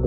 Eh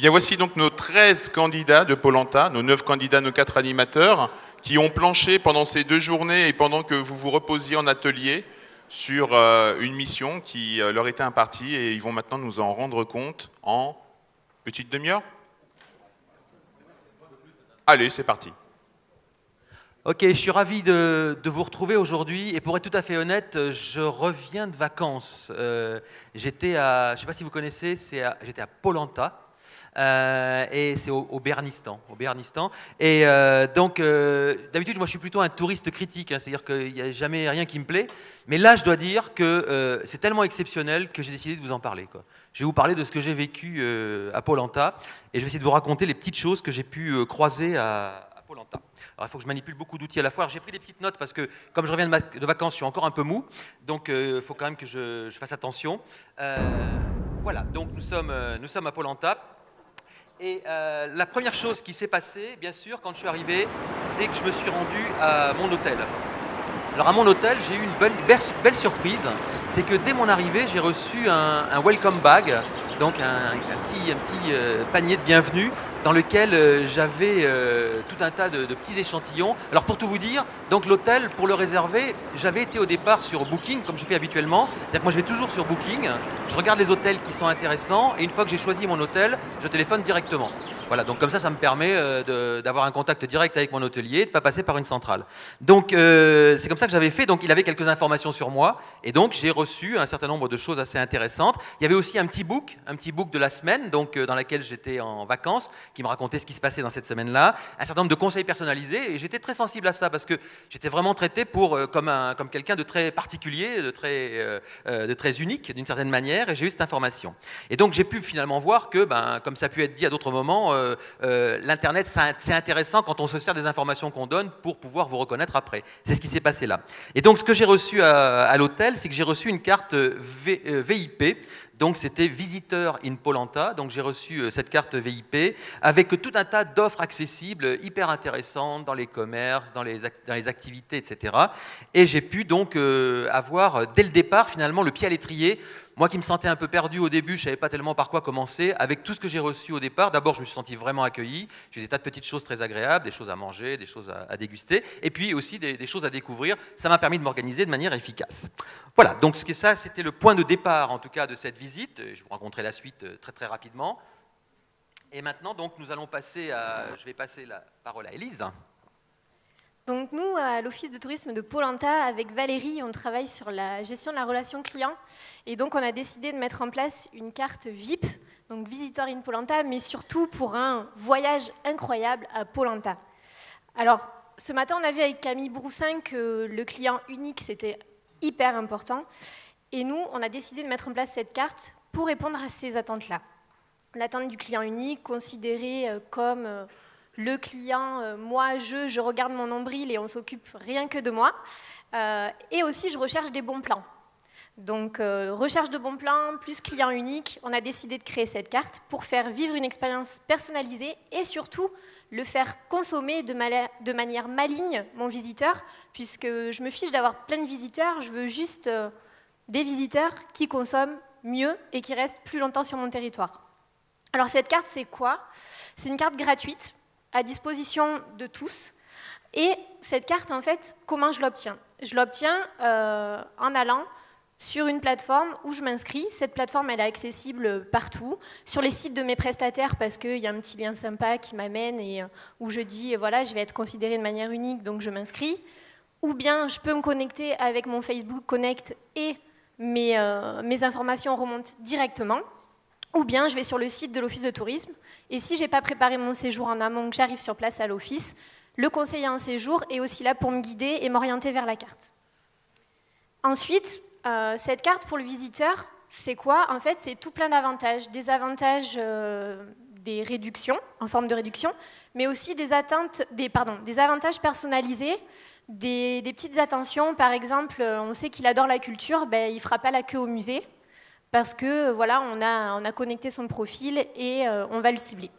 bien, voici donc nos 13 candidats de Pôle Emploi, nos 9 candidats, nos 4 animateurs, qui ont planché pendant ces 2 journées et pendant que vous vous reposiez en atelier sur une mission qui leur était impartie, et ils vont maintenant nous en rendre compte en petite demi-heure. Allez, c'est parti. Ok, je suis ravi de vous retrouver aujourd'hui, et pour être tout à fait honnête, je reviens de vacances. J'étais à, je ne sais pas si vous connaissez, j'étais à Pôle Emploi. Et c'est au Béarnistan. Et donc, d'habitude, moi, je suis plutôt un touriste critique, hein, c'est-à-dire qu'il n'y a jamais rien qui me plaît. Mais là, je dois dire que c'est tellement exceptionnel que j'ai décidé de vous en parler, quoi. Je vais vous parler de ce que j'ai vécu à Pôle Emploi, et je vais essayer de vous raconter les petites choses que j'ai pu croiser à Pôle Emploi. Alors, il faut que je manipule beaucoup d'outils à la fois. J'ai pris des petites notes parce que, comme je reviens de vacances, je suis encore un peu mou. Donc, il faut quand même que je fasse attention. Voilà, donc nous sommes à Pôle Emploi. Et la première chose qui s'est passée, bien sûr, quand je suis arrivé, c'est que je me suis rendu à mon hôtel. Alors à mon hôtel, j'ai eu une belle surprise, c'est que dès mon arrivée, j'ai reçu un welcome bag, donc un petit panier de bienvenue, dans lequel j'avais tout un tas de petits échantillons. Alors pour tout vous dire, donc l'hôtel, pour le réserver, j'avais été au départ sur Booking, comme je fais habituellement. C'est-à-dire que moi je vais toujours sur Booking, je regarde les hôtels qui sont intéressants, et une fois que j'ai choisi mon hôtel, je téléphone directement. Voilà, donc comme ça me permet d'avoir un contact direct avec mon hôtelier, de ne pas passer par une centrale. Donc c'est comme ça que j'avais fait. Donc il avait quelques informations sur moi, et donc j'ai reçu un certain nombre de choses assez intéressantes. Il y avait aussi un petit book de la semaine, donc dans laquelle j'étais en vacances, qui me racontait ce qui se passait dans cette semaine-là, un certain nombre de conseils personnalisés, et j'étais très sensible à ça parce que j'étais vraiment traité comme quelqu'un de très particulier, de très unique d'une certaine manière, et j'ai eu cette information. Et donc j'ai pu finalement voir que, comme ça a pu être dit à d'autres moments, l'Internet, c'est intéressant quand on se sert des informations qu'on donne pour pouvoir vous reconnaître après. C'est ce qui s'est passé là. Et donc, ce que j'ai reçu à l'hôtel, c'est que j'ai reçu une carte VIP. Donc, c'était Visiteur in Pôle Emploi. Donc, j'ai reçu cette carte VIP avec tout un tas d'offres accessibles, hyper intéressantes dans les commerces, dans les activités, etc. Et j'ai pu donc avoir, dès le départ, finalement, le pied à l'étrier. Moi qui me sentais un peu perdu au début, je ne savais pas tellement par quoi commencer. Avec tout ce que j'ai reçu au départ, d'abord je me suis senti vraiment accueilli. J'ai des tas de petites choses très agréables, des choses à manger, des choses à déguster, et puis aussi des choses à découvrir. Ça m'a permis de m'organiser de manière efficace. Voilà, donc ça c'était le point de départ en tout cas de cette visite. Je vous raconterai la suite très très rapidement. Et maintenant donc je vais passer la parole à Élise. Donc nous, à l'Office de tourisme de Pôle Emploi, avec Valérie, on travaille sur la gestion de la relation client. Et donc on a décidé de mettre en place une carte VIP, donc Visitor in Pôle Emploi, mais surtout pour un voyage incroyable à Pôle Emploi. Alors, ce matin, on a vu avec Camille Broussin que le client unique, c'était hyper important. Et nous, on a décidé de mettre en place cette carte pour répondre à ces attentes-là. L'attente du client unique, considéré comme... le client, moi, je regarde mon nombril et on s'occupe rien que de moi. Et aussi, je recherche des bons plans. Donc, recherche de bons plans, plus client unique, on a décidé de créer cette carte pour faire vivre une expérience personnalisée et surtout, le faire consommer de manière maligne, mon visiteur, puisque je me fiche d'avoir plein de visiteurs, je veux juste des visiteurs qui consomment mieux et qui restent plus longtemps sur mon territoire. Alors, cette carte, c'est quoi? C'est une carte gratuite, à disposition de tous. Et cette carte, en fait, comment je l'obtiens? Je l'obtiens en allant sur une plateforme où je m'inscris. Cette plateforme, elle est accessible partout, sur les sites de mes prestataires, parce qu'il y a un petit lien sympa qui m'amène et où je dis, voilà, je vais être considérée de manière unique, donc je m'inscris. ou bien je peux me connecter avec mon Facebook Connect et mes informations remontent directement, ou bien je vais sur le site de l'Office de tourisme, et si je n'ai pas préparé mon séjour en amont, que j'arrive sur place à l'office, le conseiller en séjour est aussi là pour me guider et m'orienter vers la carte. Ensuite, cette carte pour le visiteur, c'est quoi? En fait, c'est tout plein d'avantages. Des avantages, des réductions, en forme de réduction, mais aussi des avantages personnalisés, des petites attentions. Par exemple, on sait qu'il adore la culture, ben, il ne fera pas la queue au musée, parce que voilà, on a connecté son profil et on va le cibler.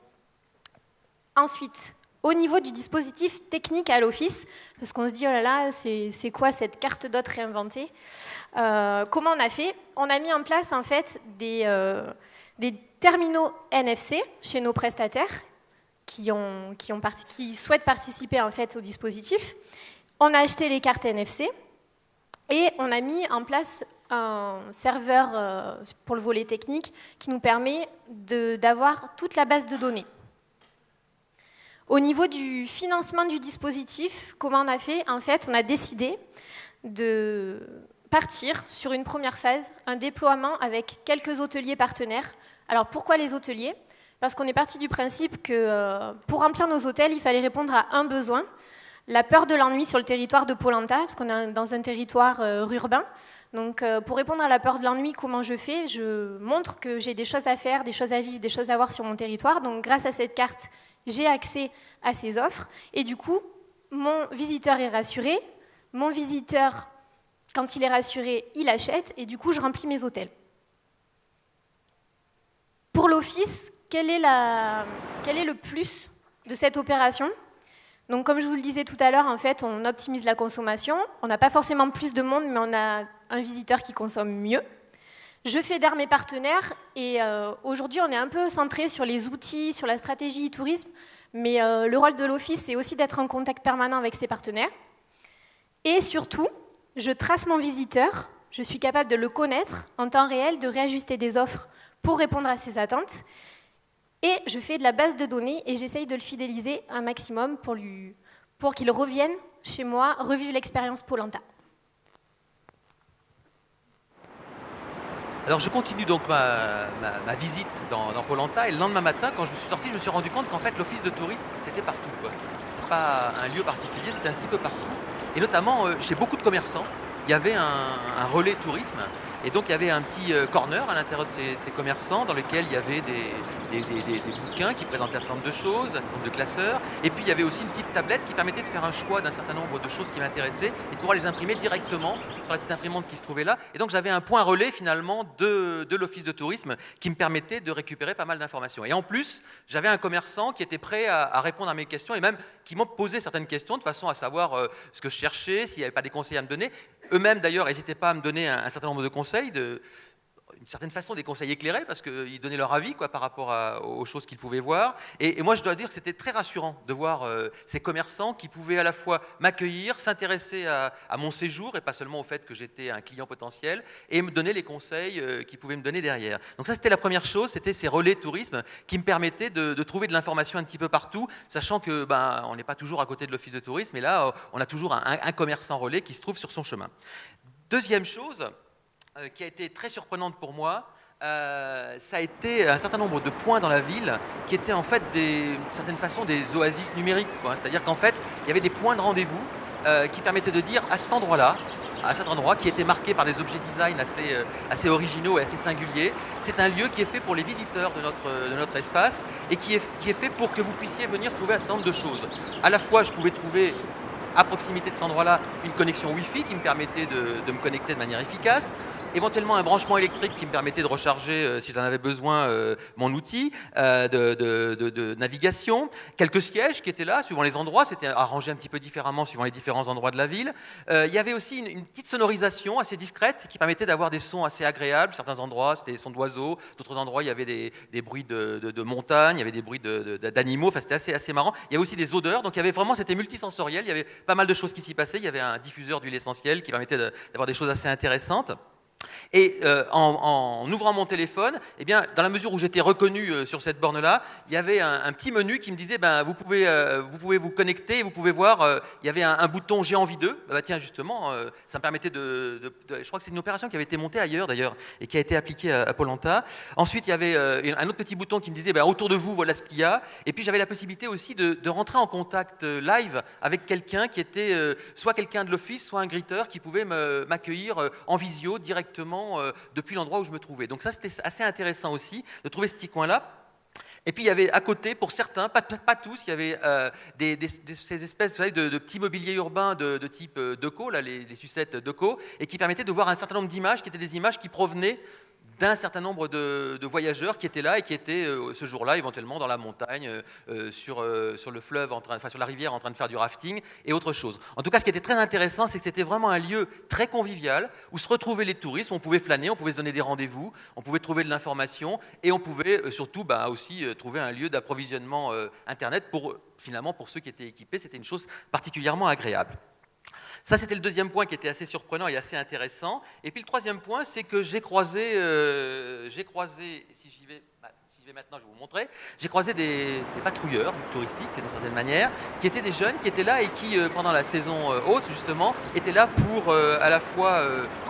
Ensuite, au niveau du dispositif technique à l'office, parce qu'on se dit, oh là là, c'est quoi cette carte d'hôte réinventée? Comment on a fait? On a mis en place en fait des terminaux NFC chez nos prestataires qui souhaitent participer en fait au dispositif. On a acheté les cartes NFC et on a mis en place un serveur pour le volet technique qui nous permet d'avoir toute la base de données. Au niveau du financement du dispositif, comment on a fait? En fait, on a décidé de partir sur une première phase, un déploiement avec quelques hôteliers partenaires. Alors pourquoi les hôteliers? Parce qu'on est parti du principe que pour remplir nos hôtels, il fallait répondre à un besoin, la peur de l'ennui sur le territoire de Pol-Anta, parce qu'on est dans un territoire urbain. Donc pour répondre à la peur de l'ennui, comment je fais? Je montre que j'ai des choses à faire, des choses à vivre, des choses à voir sur mon territoire. Donc grâce à cette carte, j'ai accès à ces offres. Et du coup, mon visiteur est rassuré. Mon visiteur, quand il est rassuré, il achète. Et du coup, je remplis mes hôtels. Pour l'office, quel est le plus de cette opération? Donc, comme je vous le disais tout à l'heure, en fait, on optimise la consommation. On n'a pas forcément plus de monde, mais on a un visiteur qui consomme mieux. Je fédère mes partenaires et aujourd'hui, on est un peu centré sur les outils, sur la stratégie tourisme, mais le rôle de l'office, c'est aussi d'être en contact permanent avec ses partenaires. Et surtout, je trace mon visiteur, je suis capable de le connaître en temps réel, de réajuster des offres pour répondre à ses attentes. Et je fais de la base de données et j'essaye de le fidéliser un maximum pour qu'il revienne chez moi, revivre l'expérience Pol-Anta. Alors je continue donc ma visite dans Pol-Anta et le lendemain matin, quand je suis sorti, je me suis rendu compte qu'en fait l'office de tourisme, c'était partout. C'était pas un lieu particulier, c'était un petit peu partout. Et notamment chez beaucoup de commerçants, il y avait un relais tourisme. Et donc il y avait un petit corner à l'intérieur de ces commerçants dans lequel il y avait des bouquins qui présentaient un certain nombre de choses, un certain nombre de classeurs. Et puis il y avait aussi une petite tablette qui permettait de faire un choix d'un certain nombre de choses qui m'intéressaient et de pouvoir les imprimer directement sur la petite imprimante qui se trouvait là. Et donc j'avais un point relais finalement de l'office de tourisme qui me permettait de récupérer pas mal d'informations. Et en plus, j'avais un commerçant qui était prêt à répondre à mes questions et même qui m'a posé certaines questions de façon à savoir ce que je cherchais, s'il n'y avait pas des conseils à me donner. Eux-mêmes, d'ailleurs, n'hésitaient pas à me donner un certain nombre de conseils, une certaine façon des conseils éclairés, parce qu'ils donnaient leur avis par rapport aux choses qu'ils pouvaient voir. Et moi, je dois dire que c'était très rassurant de voir ces commerçants qui pouvaient à la fois m'accueillir, s'intéresser à mon séjour, et pas seulement au fait que j'étais un client potentiel, et me donner les conseils qu'ils pouvaient me donner derrière. Donc ça, c'était la première chose, c'était ces relais de tourisme qui me permettaient de trouver de l'information un petit peu partout, sachant que on n'est pas toujours à côté de l'office de tourisme, et là, on a toujours un commerçant relais qui se trouve sur son chemin. Deuxième chose qui a été très surprenante pour moi, ça a été un certain nombre de points dans la ville qui étaient en fait d'une certaine façon des oasis numériques. C'est-à-dire qu'en fait, il y avait des points de rendez-vous qui permettaient de dire à cet endroit-là, à cet endroit qui était marqué par des objets design assez originaux et assez singuliers. C'est un lieu qui est fait pour les visiteurs de notre espace et qui est fait pour que vous puissiez venir trouver un certain nombre de choses. À la fois, je pouvais trouver à proximité de cet endroit-là une connexion Wi-Fi qui me permettait de me connecter de manière efficace, éventuellement un branchement électrique qui me permettait de recharger, si j'en avais besoin, mon outil de navigation, quelques sièges qui étaient là, suivant les endroits, c'était arrangé un petit peu différemment suivant les différents endroits de la ville. Il y avait aussi une petite sonorisation assez discrète qui permettait d'avoir des sons assez agréables. Certains endroits, c'était des sons d'oiseaux, d'autres endroits, il y avait des bruits de montagne, il y avait des bruits d'animaux, enfin, c'était assez marrant. Il y avait aussi des odeurs, donc il y avait vraiment, c'était multisensoriel, il y avait pas mal de choses qui s'y passaient, il y avait un diffuseur d'huile essentielle qui permettait d'avoir des choses assez intéressantes. Et en ouvrant mon téléphone, eh bien, dans la mesure où j'étais reconnu sur cette borne-là, il y avait un petit menu qui me disait vous pouvez vous connecter, vous pouvez voir, il y avait un bouton J'ai envie d'eux. Tiens, justement, ça me permettait je crois que c'est une opération qui avait été montée ailleurs d'ailleurs et qui a été appliquée à Pôle-emploi. Ensuite, il y avait un autre petit bouton qui me disait autour de vous, voilà ce qu'il y a. Et puis j'avais la possibilité aussi de rentrer en contact live avec quelqu'un qui était soit quelqu'un de l'office, soit un greeter qui pouvait m'accueillir en visio directement depuis l'endroit où je me trouvais. Donc ça, c'était assez intéressant aussi de trouver ce petit coin-là. Et puis il y avait à côté, pour certains, pas tous, il y avait ces espèces de petits mobiliers urbains de type Deco, là, les sucettes Deco, et qui permettaient de voir un certain nombre d'images, qui étaient des images qui provenaient d'un certain nombre de voyageurs qui étaient là et qui étaient ce jour-là éventuellement dans la montagne, sur le fleuve, sur la rivière en train de faire du rafting et autre chose. En tout cas, ce qui était très intéressant, c'est que c'était vraiment un lieu très convivial où se retrouvaient les touristes, où on pouvait flâner, on pouvait se donner des rendez-vous, on pouvait trouver de l'information et on pouvait surtout aussi trouver un lieu d'approvisionnement Internet finalement pour ceux qui étaient équipés. C'était une chose particulièrement agréable. Ça, c'était le deuxième point qui était assez surprenant et assez intéressant. Et puis le troisième point, c'est que j'ai croisé, et si j'y vais maintenant, je vais vous montrer, j'ai croisé des patrouilleurs touristiques, d'une certaine manière, qui étaient des jeunes, qui étaient là et qui, pendant la saison haute, justement, étaient là pour à la fois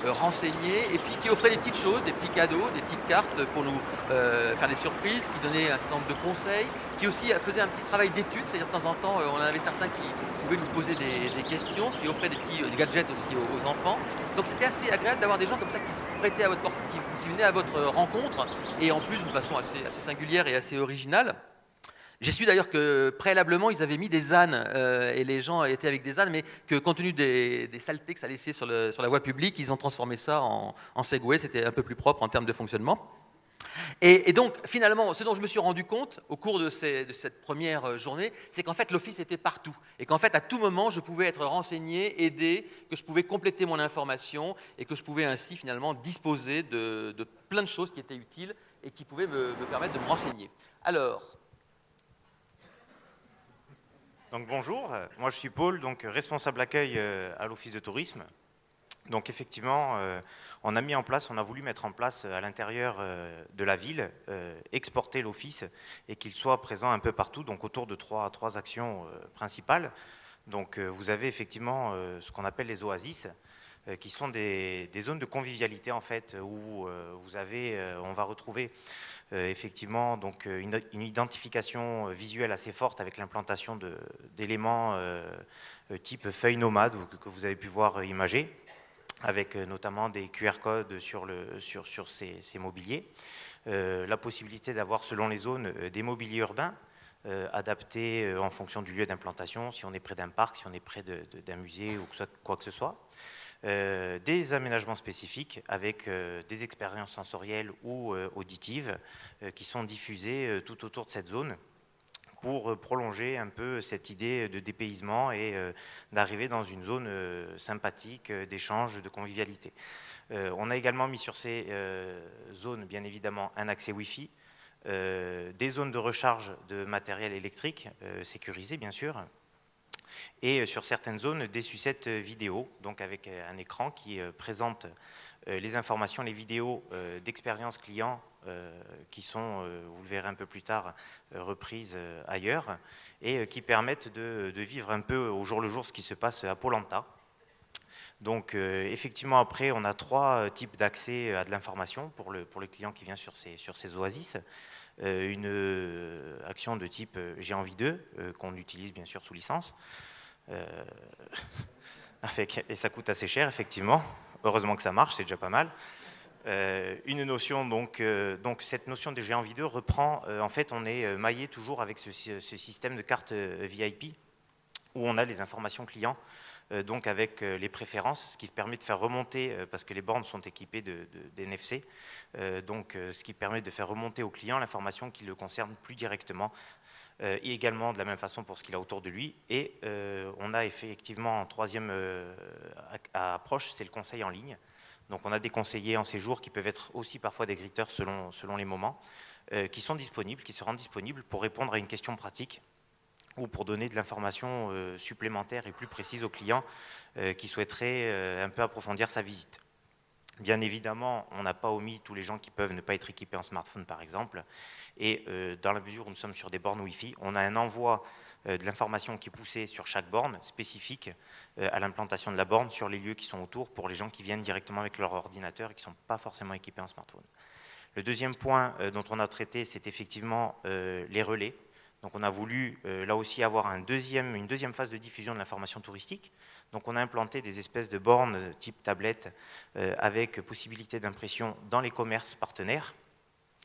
renseigner et puis qui offraient des petites choses, des petits cadeaux, des petites cartes pour nous faire des surprises, qui donnaient un certain nombre de conseils, qui aussi faisaient un petit travail d'étude, c'est-à-dire de temps en temps, on en avait certains qui pouvaient nous poser des questions, qui offraient des petits gadgets aussi aux enfants. Donc c'était assez agréable d'avoir des gens comme ça qui se prêtaient à votre porte, qui venaient à votre rencontre, et en plus d'une façon assez singulière et assez originale. J'ai su d'ailleurs que préalablement ils avaient mis des ânes et les gens étaient avec des ânes, mais que compte tenu des saletés que ça laissait sur la voie publique, ils ont transformé ça en Segway, c'était un peu plus propre en termes de fonctionnement. Et donc, finalement, ce dont je me suis rendu compte au cours de cette première journée, c'est qu'en fait, l'office était partout. Et qu'en fait, à tout moment, je pouvais être renseigné, aidé, que je pouvais compléter mon information et que je pouvais ainsi, finalement, disposer de plein de choses qui étaient utiles et qui pouvaient me permettre de me renseigner. Alors... Donc bonjour, moi je suis Paul, donc responsable accueil à l'Office de tourisme. Donc effectivement, on a voulu mettre en place à l'intérieur de la ville, exporter l'office et qu'il soit présent un peu partout, donc autour de trois actions principales. Donc vous avez effectivement ce qu'on appelle les oasis, qui sont des zones de convivialité en fait, où on va retrouver effectivement donc une identification visuelle assez forte avec l'implantation d'éléments type feuilles nomades que vous avez pu voir imagées, avec notamment des QR codes sur ces mobiliers, la possibilité d'avoir selon les zones des mobiliers urbains adaptés en fonction du lieu d'implantation, si on est près d'un parc, si on est près d'un musée ou quoi que ce soit. Des aménagements spécifiques avec des expériences sensorielles ou auditives qui sont diffusées tout autour de cette zone pour prolonger un peu cette idée de dépaysement et d'arriver dans une zone sympathique d'échange, de convivialité. On a également mis sur ces zones, bien évidemment, un accès Wi-Fi, des zones de recharge de matériel électrique sécurisé, bien sûr, et sur certaines zones, des sucettes vidéo, donc avec un écran qui présente les informations, les vidéos d'expérience client qui sont, vous le verrez un peu plus tard, reprises ailleurs et qui permettent de vivre un peu au jour le jour ce qui se passe à Pôle-emploi. Donc effectivement après on a trois types d'accès à de l'information pour le client qui vient sur ces oasis. Une action de type j'ai envie d'eux, qu'on utilise bien sûr sous licence, et ça coûte assez cher effectivement, heureusement que ça marche, c'est déjà pas mal. Une notion donc cette notion de j'ai envie d'eux reprend, en fait on est maillé toujours avec ce système de carte VIP où on a les informations clients, donc avec les préférences, ce qui permet de faire remonter, parce que les bornes sont équipées d'NFC, donc ce qui permet de faire remonter au client l'information qui le concerne plus directement, et également de la même façon pour ce qu'il a autour de lui. Et on a effectivement en troisième approche, c'est le conseil en ligne. Donc on a des conseillers en séjour qui peuvent être aussi parfois des greeters selon les moments, qui sont disponibles, qui se rendent disponibles pour répondre à une question pratique ou pour donner de l'information supplémentaire et plus précise aux clients qui souhaiteraient un peu approfondir sa visite. Bien évidemment, on n'a pas omis tous les gens qui peuvent ne pas être équipés en smartphone, par exemple. Et dans la mesure où nous sommes sur des bornes Wi-Fi, on a un envoi de l'information qui est poussée sur chaque borne, spécifique à l'implantation de la borne, sur les lieux qui sont autour, pour les gens qui viennent directement avec leur ordinateur et qui ne sont pas forcément équipés en smartphone. Le deuxième point dont on a traité, c'est effectivement les relais. Donc on a voulu là aussi avoir une deuxième phase de diffusion de l'information touristique. Donc on a implanté des espèces de bornes type tablette avec possibilité d'impression dans les commerces partenaires.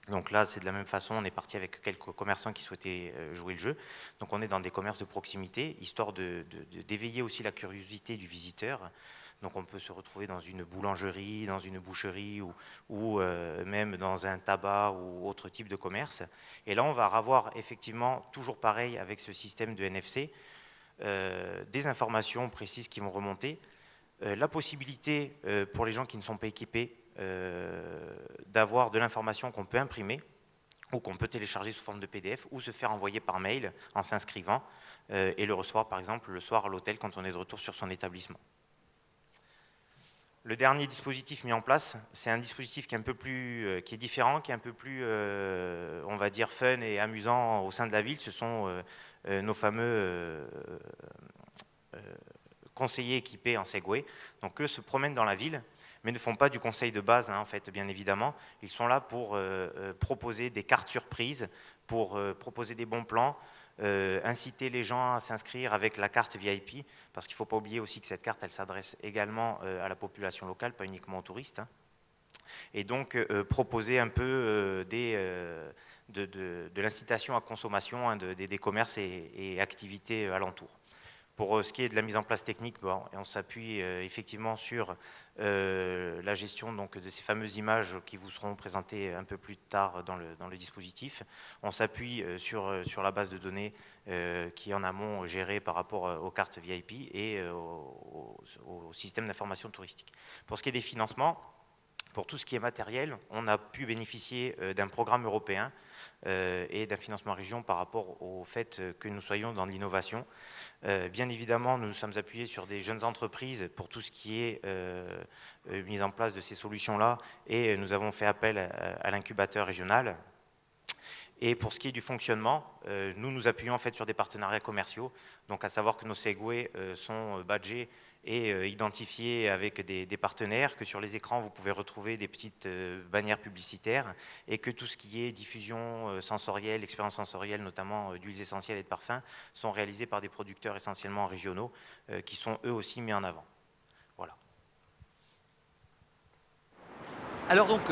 Donc là, c'est de la même façon, on est parti avec quelques commerçants qui souhaitaient jouer le jeu. Donc on est dans des commerces de proximité, histoire d'éveiller aussi la curiosité du visiteur. Donc on peut se retrouver dans une boulangerie, dans une boucherie ou même dans un tabac ou autre type de commerce. Et là, on va avoir effectivement, toujours pareil avec ce système de NFC, des informations précises qui vont remonter, la possibilité pour les gens qui ne sont pas équipés d'avoir de l'information qu'on peut imprimer ou qu'on peut télécharger sous forme de PDF ou se faire envoyer par mail en s'inscrivant et le recevoir par exemple le soir à l'hôtel quand on est de retour sur son établissement. Le dernier dispositif mis en place, c'est un dispositif qui est un peu plus, qui est différent, qui est un peu plus, on va dire, fun et amusant au sein de la ville. Ce sont nos fameux conseillers équipés en Segway. Donc eux se promènent dans la ville, mais ne font pas du conseil de base, hein, en fait, bien évidemment. Ils sont là pour proposer des cartes surprises, pour proposer des bons plans, inciter les gens à s'inscrire avec la carte VIP, parce qu'il ne faut pas oublier aussi que cette carte, elle s'adresse également à la population locale, pas uniquement aux touristes. Hein. Et donc, proposer un peu de l'incitation à consommation, hein, des commerces et activités alentours. Pour ce qui est de la mise en place technique, bon, on s'appuie effectivement sur la gestion donc, de ces fameuses images qui vous seront présentées un peu plus tard dans le dispositif. On s'appuie sur la base de données qui est en amont gérée par rapport aux cartes VIP et au système d'information touristique. Pour ce qui est des financements, pour tout ce qui est matériel, on a pu bénéficier d'un programme européen et d'un financement région par rapport au fait que nous soyons dans l'innovation. Bien évidemment, nous nous sommes appuyés sur des jeunes entreprises pour tout ce qui est mise en place de ces solutions-là et nous avons fait appel à l'incubateur régional. Et pour ce qui est du fonctionnement, nous nous appuyons en fait sur des partenariats commerciaux, donc à savoir que nos Segway sont badgés et identifiés avec des partenaires, que sur les écrans vous pouvez retrouver des petites bannières publicitaires et que tout ce qui est diffusion sensorielle, expérience sensorielle, notamment d'huiles essentielles et de parfums, sont réalisés par des producteurs essentiellement régionaux qui sont eux aussi mis en avant. Voilà. Alors donc,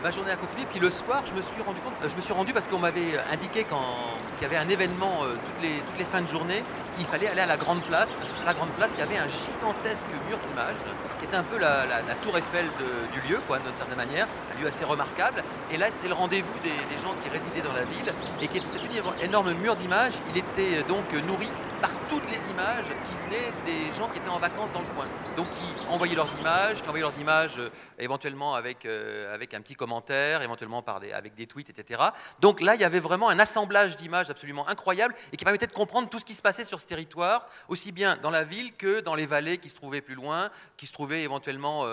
ma journée a continué, puis le soir, je me suis rendu parce qu'on m'avait indiqué qu'il y avait un événement toutes les fins de journée, il fallait aller à la Grande Place, parce que sur la Grande Place, il y avait un gigantesque mur d'images, qui était un peu la tour Eiffel du lieu, quoi, d'une certaine manière, un lieu assez remarquable. Et là, c'était le rendez-vous des gens qui résidaient dans la ville, et qui était cet énorme mur d'images, il était donc nourri par toutes les images qui venaient des gens qui étaient en vacances dans le coin. Donc qui envoyaient leurs images, éventuellement avec un petit commentaire, éventuellement avec des tweets, etc. Donc là, il y avait vraiment un assemblage d'images absolument incroyable et qui permettait de comprendre tout ce qui se passait sur ce territoire, aussi bien dans la ville que dans les vallées qui se trouvaient plus loin, qui se trouvaient éventuellement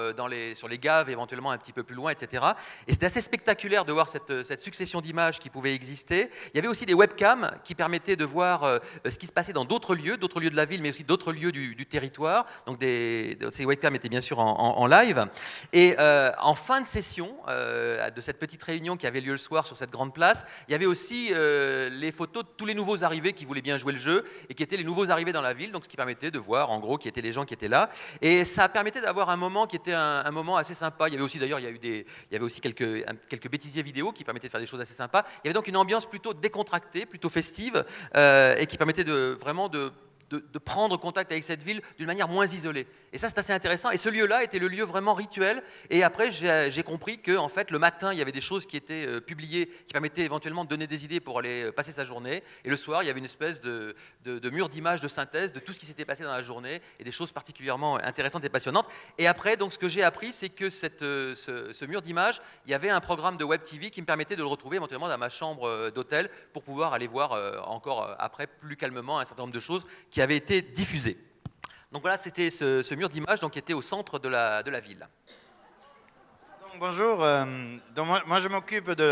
sur les gaves, éventuellement un petit peu plus loin, etc. Et c'était assez spectaculaire de voir cette succession d'images qui pouvaient exister. Il y avait aussi des webcams qui permettaient de voir ce qui se passait dans d'autres lieux de la ville, mais aussi d'autres lieux du territoire. Donc ces webcams étaient bien sûr en live. Et en fin de session de cette petite réunion qui avait lieu le soir sur cette grande place, il y avait aussi les photos de tous les nouveaux arrivés qui voulaient bien jouer le jeu et qui étaient les nouveaux arrivés dans la ville, donc ce qui permettait de voir en gros qui étaient les gens qui étaient là. Et ça permettait d'avoir un moment qui était un moment assez sympa. Il y avait aussi d'ailleurs il y avait aussi quelques bêtisiers vidéo qui permettaient de faire des choses assez sympas. Il y avait donc une ambiance plutôt décontractée, plutôt festive et qui permettait vraiment de prendre contact avec cette ville d'une manière moins isolée. Et ça, c'est assez intéressant. Et ce lieu-là était le lieu vraiment rituel. Et après, j'ai compris que, en fait, le matin, il y avait des choses qui étaient publiées, qui permettaient éventuellement de donner des idées pour aller passer sa journée. Et le soir, il y avait une espèce de mur d'images de synthèse de tout ce qui s'était passé dans la journée et des choses particulièrement intéressantes et passionnantes. Et après, donc, ce que j'ai appris, c'est que ce mur d'images, il y avait un programme de Web TV qui me permettait de le retrouver éventuellement dans ma chambre d'hôtel pour pouvoir aller voir encore après plus calmement un certain nombre de choses qui avait été diffusé. Donc voilà, c'était ce mur d'images qui était au centre de la ville. Bonjour, moi je m'occupe de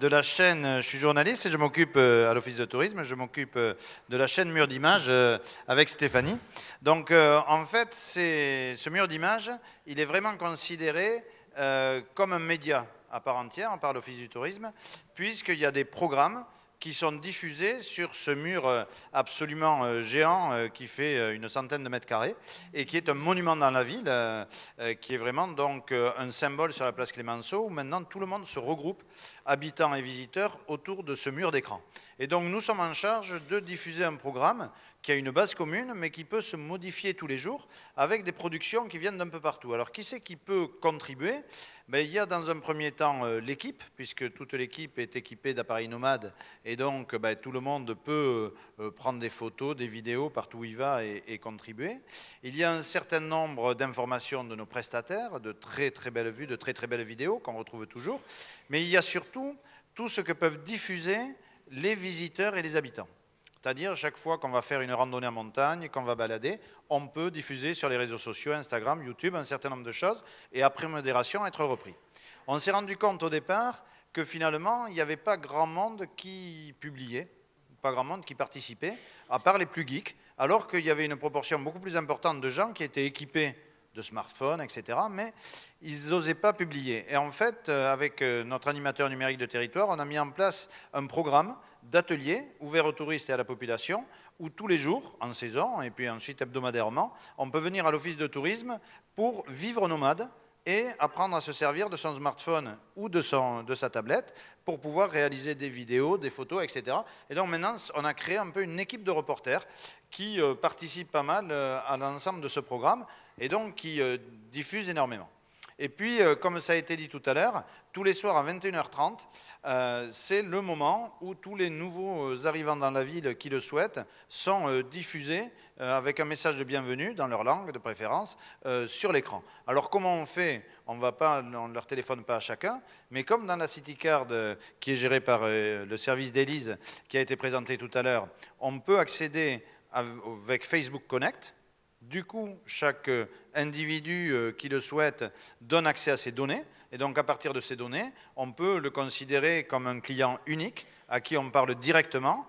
la chaîne, je suis journaliste et je m'occupe à l'Office de tourisme, je m'occupe de la chaîne Mur d'Images avec Stéphanie. Donc en fait, ce mur d'Images, il est vraiment considéré comme un média à part entière par l'Office du tourisme, puisqu'il y a des programmes qui sont diffusés sur ce mur absolument géant qui fait une centaine de mètres carrés et qui est un monument dans la ville, qui est vraiment donc un symbole sur la place Clémenceau où maintenant tout le monde se regroupe, habitants et visiteurs, autour de ce mur d'écran. Et donc nous sommes en charge de diffuser un programme qui a une base commune mais qui peut se modifier tous les jours avec des productions qui viennent d'un peu partout. Alors qui c'est qui peut contribuer? Ben, il y a dans un premier temps l'équipe, puisque toute l'équipe est équipée d'appareils nomades et donc ben, tout le monde peut prendre des photos, des vidéos partout où il va et contribuer. Il y a un certain nombre d'informations de nos prestataires, de très très belles vues, de très très belles vidéos qu'on retrouve toujours, mais il y a surtout tout ce que peuvent diffuser les visiteurs et les habitants. C'est-à-dire, chaque fois qu'on va faire une randonnée en montagne, qu'on va balader, on peut diffuser sur les réseaux sociaux, Instagram, YouTube, un certain nombre de choses, et après modération, être repris. On s'est rendu compte au départ que finalement, il n'y avait pas grand monde qui publiait, pas grand monde qui participait, à part les plus geeks, alors qu'il y avait une proportion beaucoup plus importante de gens qui étaient équipés de smartphones, etc., mais ils n'osaient pas publier. Et en fait, avec notre animateur numérique de territoire, on a mis en place un programme d'ateliers ouverts aux touristes et à la population, où tous les jours, en saison, et puis ensuite hebdomadairement, on peut venir à l'office de tourisme pour vivre nomade et apprendre à se servir de son smartphone ou de sa tablette pour pouvoir réaliser des vidéos, des photos, etc. Et donc maintenant, on a créé un peu une équipe de reporters qui participe pas mal à l'ensemble de ce programme et donc qui diffuse énormément. Et puis, comme ça a été dit tout à l'heure, tous les soirs à 21h30, c'est le moment où tous les nouveaux arrivants dans la ville qui le souhaitent sont diffusés avec un message de bienvenue dans leur langue de préférence sur l'écran. Alors comment on fait? On ne leur téléphone pas à chacun, mais comme dans la CityCard qui est gérée par le service d'Élise qui a été présenté tout à l'heure, on peut accéder avec Facebook Connect. Du coup, chaque individu qui le souhaite donne accès à ces données. Et donc, à partir de ces données, on peut le considérer comme un client unique à qui on parle directement,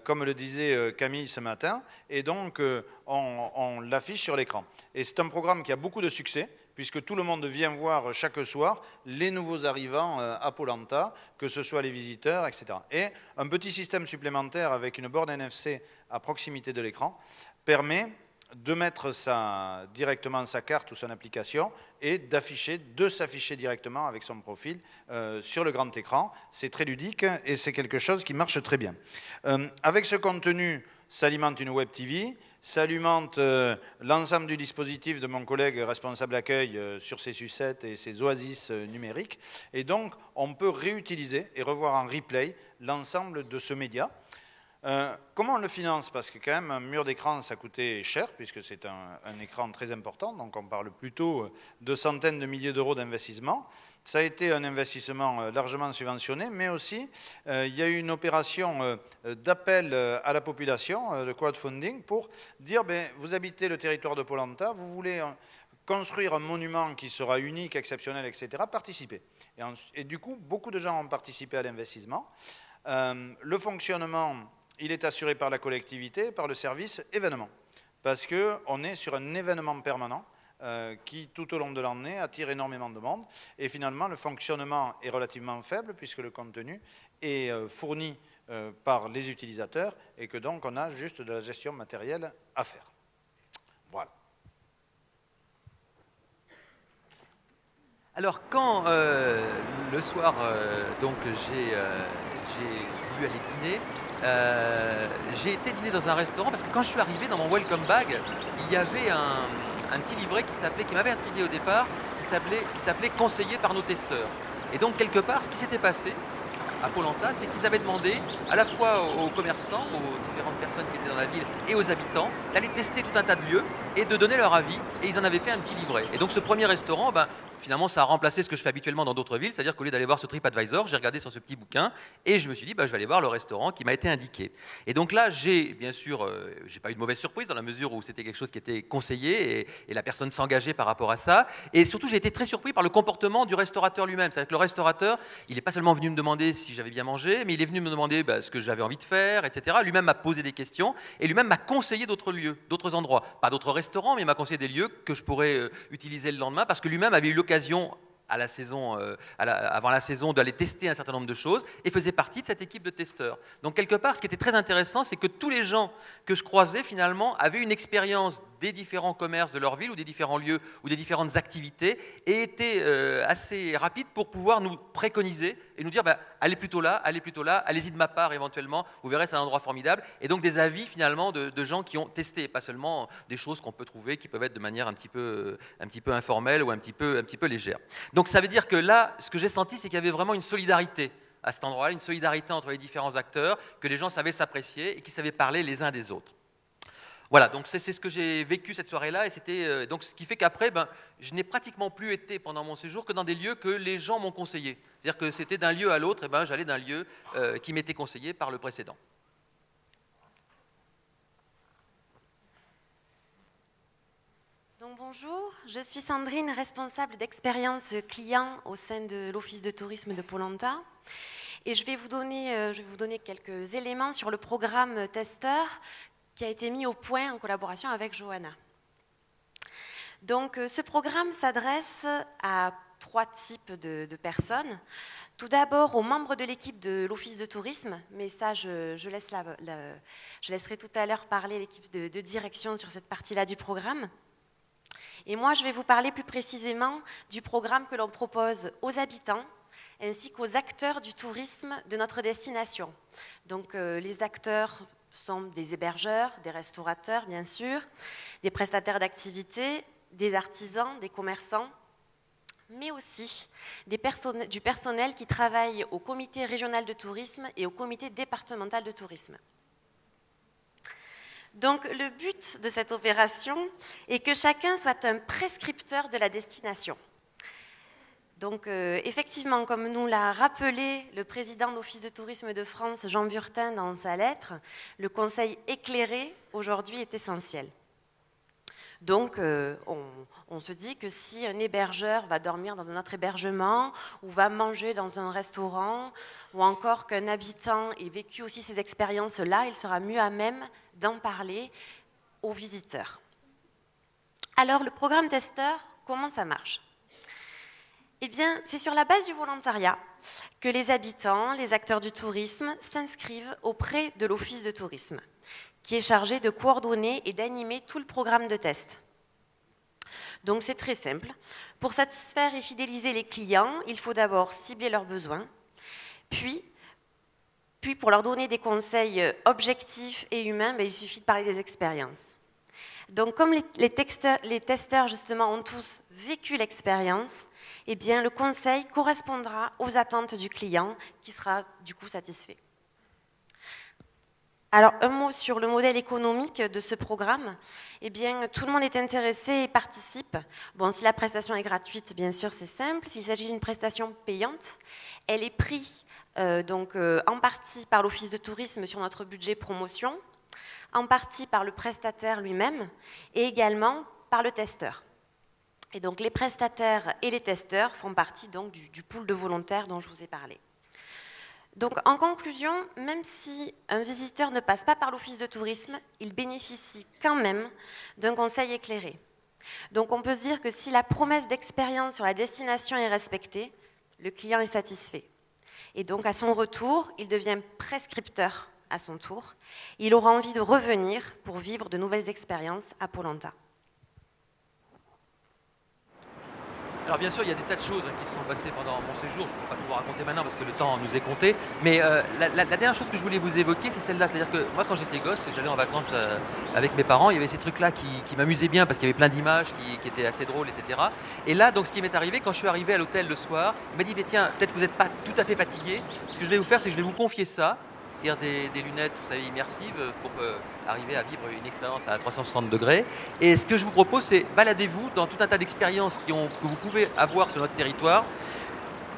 comme le disait Camille ce matin. Et donc, on l'affiche sur l'écran. Et c'est un programme qui a beaucoup de succès, puisque tout le monde vient voir chaque soir les nouveaux arrivants à Koh Lanta, que ce soit les visiteurs, etc. Et un petit système supplémentaire avec une borne NFC à proximité de l'écran permet de mettre directement sa carte ou son application et de s'afficher directement avec son profil sur le grand écran. C'est très ludique et c'est quelque chose qui marche très bien. Avec ce contenu, ça alimente une web TV, ça alimente l'ensemble du dispositif de mon collègue responsable accueil sur ses sucettes et ses oasis numériques. Et donc, on peut réutiliser et revoir en replay l'ensemble de ce média. Comment on le finance? Parce que quand même, un mur d'écran, ça coûtait cher, puisque c'est un écran très important, donc on parle plutôt de centaines de milliers d'euros d'investissement. Ça a été un investissement largement subventionné, mais aussi, il y a eu une opération d'appel à la population, de crowdfunding, pour dire, vous habitez le territoire de Koh Lanta, vous voulez construire un monument qui sera unique, exceptionnel, etc., participez. Et du coup, beaucoup de gens ont participé à l'investissement. Le fonctionnement, il est assuré par la collectivité, par le service événement, parce qu'on est sur un événement permanent qui, tout au long de l'année, attire énormément de monde. Et finalement, le fonctionnement est relativement faible, puisque le contenu est fourni par les utilisateurs, et que donc on a juste de la gestion matérielle à faire. Voilà. Alors quand le soir donc j'ai voulu aller dîner, j'ai été dîner dans un restaurant parce que quand je suis arrivé dans mon welcome bag, il y avait un petit livret qui m'avait intrigué au départ, qui s'appelait Conseillé par nos testeurs. Et donc quelque part, ce qui s'était passé, à Polenta, c'est qu'ils avaient demandé à la fois aux commerçants, aux différentes personnes qui étaient dans la ville et aux habitants d'aller tester tout un tas de lieux et de donner leur avis, et ils en avaient fait un petit livret. Et donc ce premier restaurant, finalement ça a remplacé ce que je fais habituellement dans d'autres villes, c'est-à-dire qu'au lieu d'aller voir ce TripAdvisor, j'ai regardé sur ce petit bouquin et je me suis dit je vais aller voir le restaurant qui m'a été indiqué. Et donc là j'ai bien sûr, j'ai pas eu de mauvaise surprise dans la mesure où c'était quelque chose qui était conseillé et la personne s'engageait par rapport à ça. Et surtout j'ai été très surpris par le comportement du restaurateur lui-même. C'est-à-dire que le restaurateur, il n'est pas seulement venu me demander si j'avais bien mangé, mais il est venu me demander ce que j'avais envie de faire, etc. Lui-même m'a posé des questions et lui-même m'a conseillé d'autres lieux, d'autres endroits, pas d'autres restaurants, mais il m'a conseillé des lieux que je pourrais utiliser le lendemain parce que lui-même avait eu l'occasion à la saison, avant la saison, d'aller tester un certain nombre de choses et faisait partie de cette équipe de testeurs. Donc quelque part, ce qui était très intéressant, c'est que tous les gens que je croisais finalement avaient une expérience des différents commerces de leur ville ou des différents lieux ou des différentes activités et étaient assez rapides pour pouvoir nous préconiser et nous dire allez plutôt là, allez-y de ma part éventuellement, vous verrez c'est un endroit formidable. Et donc des avis finalement de gens qui ont testé, pas seulement des choses qu'on peut trouver qui peuvent être de manière un petit peu informelle ou un petit peu légère. Donc ça veut dire que là, ce que j'ai senti, c'est qu'il y avait vraiment une solidarité à cet endroit-là, une solidarité entre les différents acteurs, que les gens savaient s'apprécier et qui savaient parler les uns des autres. Voilà, donc c'est ce que j'ai vécu cette soirée-là, et c'était donc ce qui fait qu'après, je n'ai pratiquement plus été pendant mon séjour que dans des lieux que les gens m'ont conseillé. C'est-à-dire que c'était d'un lieu à l'autre, et j'allais d'un lieu qui m'était conseillé par le précédent. Donc bonjour, je suis Sandrine, responsable d'expérience client au sein de l'Office de tourisme de Polenta. Et je vais vous donner quelques éléments sur le programme testeur qui a été mis au point en collaboration avec Johanna. Donc ce programme s'adresse à 3 types de personnes. Tout d'abord aux membres de l'équipe de l'Office de tourisme, mais ça je laisserai tout à l'heure parler l'équipe de direction sur cette partie-là du programme. Et moi je vais vous parler plus précisément du programme que l'on propose aux habitants ainsi qu'aux acteurs du tourisme de notre destination. Donc les acteurs sont des hébergeurs, des restaurateurs bien sûr, des prestataires d'activités, des artisans, des commerçants, mais aussi du personnel qui travaille au comité régional de tourisme et au comité départemental de tourisme. Donc le but de cette opération est que chacun soit un prescripteur de la destination. Donc effectivement, comme nous l'a rappelé le président de l'Office de tourisme de France, Jean Burtin, dans sa lettre, le conseil éclairé aujourd'hui est essentiel. Donc on se dit que si un hébergeur va dormir dans un autre hébergement ou va manger dans un restaurant ou encore qu'un habitant ait vécu aussi ces expériences-là, il sera mieux à même d'en parler aux visiteurs. Alors le programme testeur, comment ça marche ? Eh bien, c'est sur la base du volontariat que les habitants, les acteurs du tourisme s'inscrivent auprès de l'Office de tourisme, qui est chargé de coordonner et d'animer tout le programme de test. Donc c'est très simple. Pour satisfaire et fidéliser les clients, il faut d'abord cibler leurs besoins, puis pour leur donner des conseils objectifs et humains, il suffit de parler des expériences. Donc comme les testeurs justement ont tous vécu l'expérience, eh bien, le conseil correspondra aux attentes du client qui sera du coup satisfait. Alors, un mot sur le modèle économique de ce programme. Eh bien, tout le monde est intéressé et participe. Bon, si la prestation est gratuite, bien sûr, c'est simple. S'il s'agit d'une prestation payante, elle est prise en partie par l'Office de tourisme sur notre budget promotion, en partie par le prestataire lui-même et également par le testeur. Et donc les prestataires et les testeurs font partie donc, du pool de volontaires dont je vous ai parlé. Donc en conclusion, même si un visiteur ne passe pas par l'Office de tourisme, il bénéficie quand même d'un conseil éclairé. Donc on peut se dire que si la promesse d'expérience sur la destination est respectée, le client est satisfait. Et donc à son retour, il devient prescripteur à son tour. Il aura envie de revenir pour vivre de nouvelles expériences à Polenta. Alors bien sûr, il y a des tas de choses qui se sont passées pendant mon séjour. Je ne peux pas tout vous raconter maintenant parce que le temps nous est compté. Mais la dernière chose que je voulais vous évoquer, c'est celle-là. C'est-à-dire que moi, quand j'étais gosse, j'allais en vacances avec mes parents. Il y avait ces trucs-là qui m'amusaient bien parce qu'il y avait plein d'images qui étaient assez drôles, etc. Et là, donc, ce qui m'est arrivé, quand je suis arrivé à l'hôtel le soir, il m'a dit, mais tiens, peut-être que vous n'êtes pas tout à fait fatigué. Ce que je vais vous faire, c'est que je vais vous confier ça. C'est-à-dire des lunettes, vous savez, immersives pour arriver à vivre une expérience à 360 degrés. Et ce que je vous propose, c'est baladez-vous dans tout un tas d'expériences que vous pouvez avoir sur notre territoire.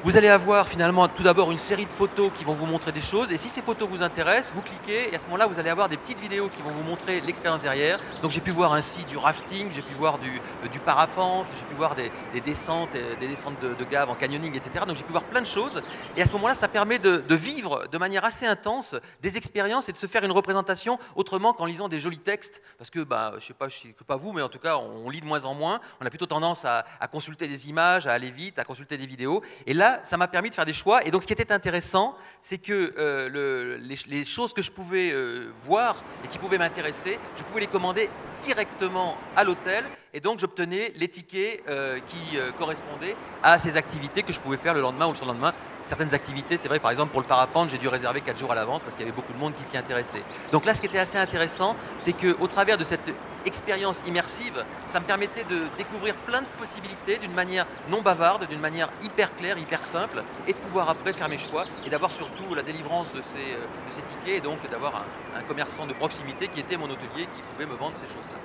Vous allez avoir finalement tout d'abord une série de photos qui vont vous montrer des choses et si ces photos vous intéressent, vous cliquez et à ce moment-là vous allez avoir des petites vidéos qui vont vous montrer l'expérience derrière. Donc j'ai pu voir ainsi du rafting, j'ai pu voir du parapente, j'ai pu voir des descentes de gaves en canyoning, etc. Donc j'ai pu voir plein de choses et à ce moment-là ça permet de vivre de manière assez intense des expériences et de se faire une représentation autrement qu'en lisant des jolis textes parce que je sais pas vous mais en tout cas on lit de moins en moins, on a plutôt tendance à consulter des images, à aller vite, à consulter des vidéos et là ça m'a permis de faire des choix. Et donc, ce qui était intéressant, c'est que les choses que je pouvais voir et qui pouvaient m'intéresser, je pouvais les commander directement à l'hôtel. Et donc, j'obtenais les tickets qui correspondaient à ces activités que je pouvais faire le lendemain ou le surlendemain. Certaines activités, c'est vrai, par exemple, pour le parapente, j'ai dû réserver 4 jours à l'avance parce qu'il y avait beaucoup de monde qui s'y intéressait. Donc là, ce qui était assez intéressant, c'est qu'au travers de cette expérience immersive, ça me permettait de découvrir plein de possibilités d'une manière non bavarde, d'une manière hyper claire, hyper simple, et de pouvoir après faire mes choix et d'avoir surtout la délivrance de ces tickets et donc d'avoir un commerçant de proximité qui était mon hôtelier qui pouvait me vendre ces choses-là.